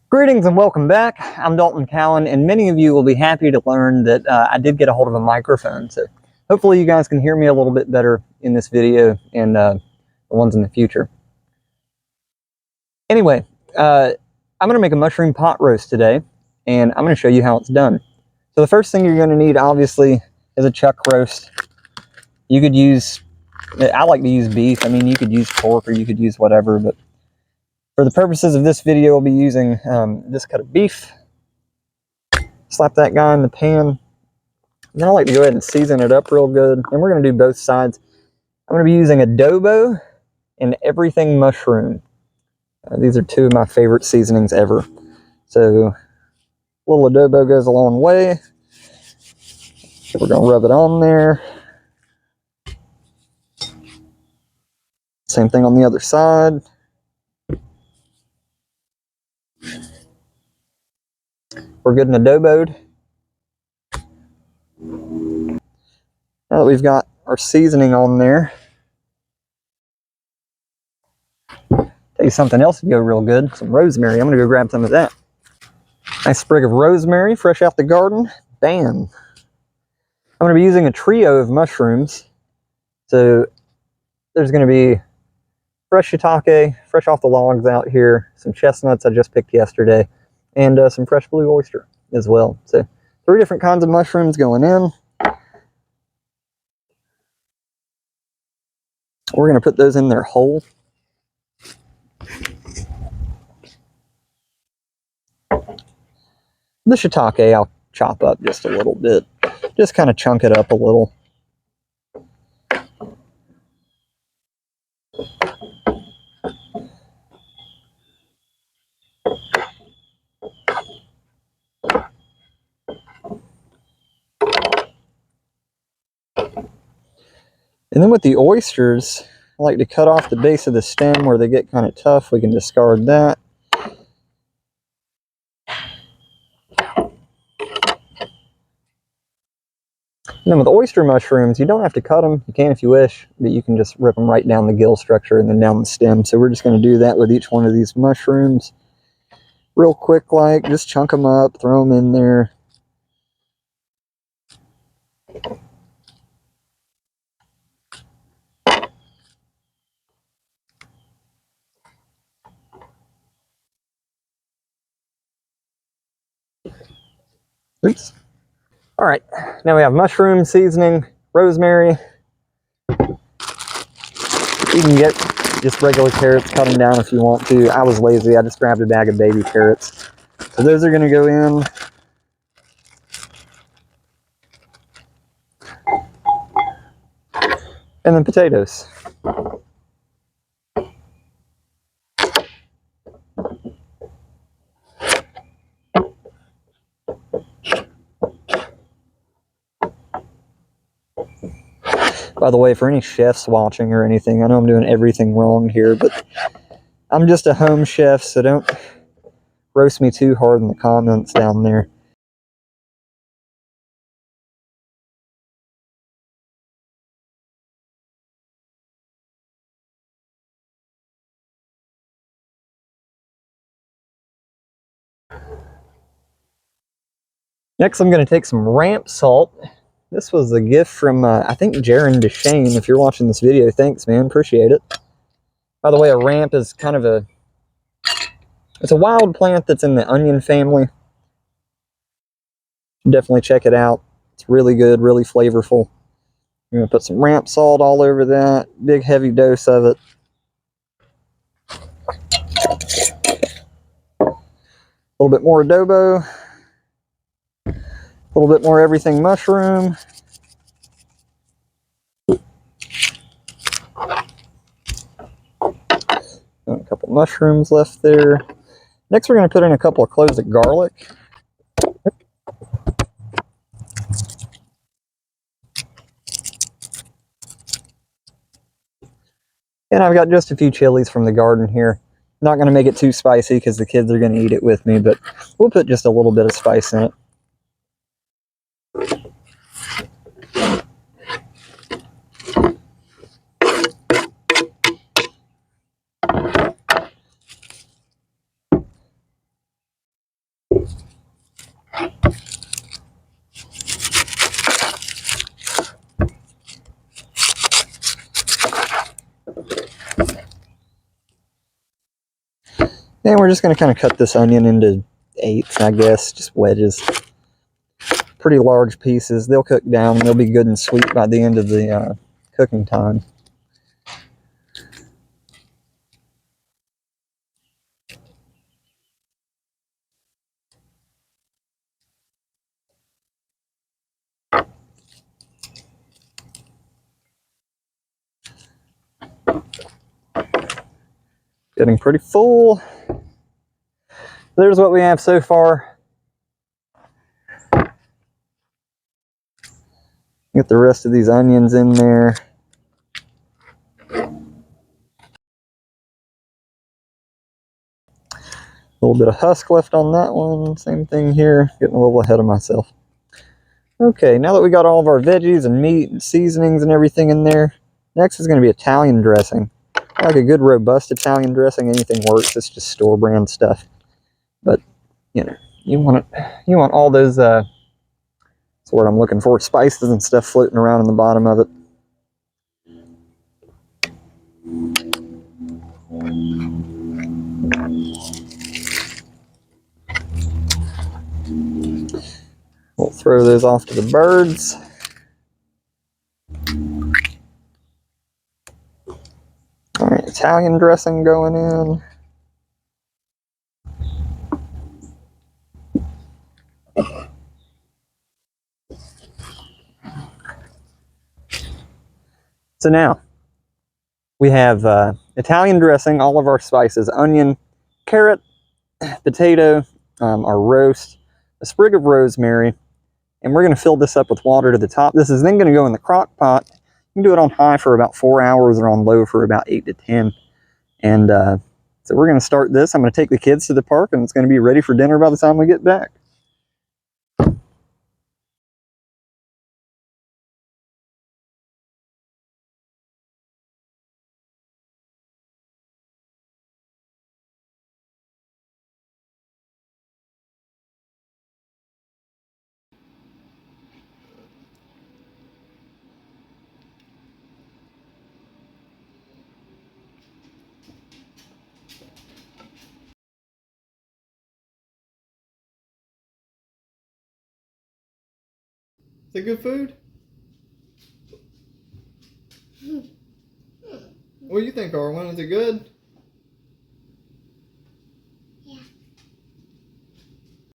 Greetings and welcome back. I'm Dalton Cowan, and many of you will be happy to learn that I did get a hold of a microphone. So hopefully you guys can hear me a little bit better in this video and the ones in the future. Anyway, I'm going to make a mushroom pot roast today, and I'm going to show you how it's done. So the first thing you're going to need, obviously, is a chuck roast. You could use, I like to use beef. I mean, you could use pork or you could use whatever, but for the purposes of this video, I'll be using this cut of beef. Slap that guy in the pan. Then I like to go ahead and season it up real good. And we're going to do both sides. I'm going to be using adobo and everything mushroom. These are two of my favorite seasonings ever. So a little adobo goes a long way. So we're going to rub it on there. Same thing on the other side. We're good and adoboed. Now that we've got our seasoning on there, tell you something else would go real good, some rosemary. I'm going to go grab some of that. Nice sprig of rosemary, fresh out the garden. Bam! I'm going to be using a trio of mushrooms. So there's going to be fresh shiitake, fresh off the logs out here, some chestnuts I just picked yesterday, and some fresh blue oyster as well. So 3 different kinds of mushrooms going in. We're going to put those in there whole. The shiitake I'll chop up just a little bit. Just kind of chunk it up a little. And then with the oysters, I like to cut off the base of the stem where they get kind of tough. We can discard that. And then with oyster mushrooms, you don't have to cut them. You can if you wish, but you can just rip them right down the gill structure and then down the stem. So we're just going to do that with each one of these mushrooms. Real quick, like, just chunk them up, throw them in there. Oops. All right, now we have mushroom seasoning, rosemary. You can get just regular carrots, cut them down if you want to. I was lazy, I just grabbed a bag of baby carrots. So those are gonna go in. And then potatoes. By the way, for any chefs watching or anything, I know I'm doing everything wrong here, but I'm just a home chef, so don't roast me too hard in the comments down there. Next, I'm going to take some ramp salt. This was a gift from, I think, Jaron DeShane. If you're watching this video, thanks, man. Appreciate it. By the way, a ramp is kind of it's a wild plant that's in the onion family. Definitely check it out. It's really good, really flavorful. I'm going to put some ramp salt all over that. Big, heavy dose of it. A little bit more adobo. A little bit more everything mushroom. And a couple mushrooms left there. Next, we're going to put in a couple of cloves of garlic. And I've got just a few chilies from the garden here. Not going to make it too spicy because the kids are going to eat it with me, but we'll put just a little bit of spice in it. And we're just going to kind of cut this onion into eighths, I guess, just wedges. Pretty large pieces. They'll cook down and they'll be good and sweet by the end of the cooking time. Getting pretty full. There's what we have so far. Get the rest of these onions in there. A little bit of husk left on that one. Same thing here. Getting a little ahead of myself. Okay, now that we got all of our veggies and meat and seasonings and everything in there, next is going to be Italian dressing. I like a good robust Italian dressing. Anything works. It's just store brand stuff. But you know, you want all those that's what I'm looking for, spices and stuff floating around in the bottom of it. We'll throw those off to the birds. All right, Italian dressing going in. So now we have Italian dressing, all of our spices, onion, carrot, potato, our roast, a sprig of rosemary, and we're going to fill this up with water to the top. This is then going to go in the crock pot. You can do it on high for about 4 hours or on low for about 8 to 10. And so we're going to start this. I'm going to take the kids to the park, and it's going to be ready for dinner by the time we get back. Is it good food? What do you think, Arwen? Is it good?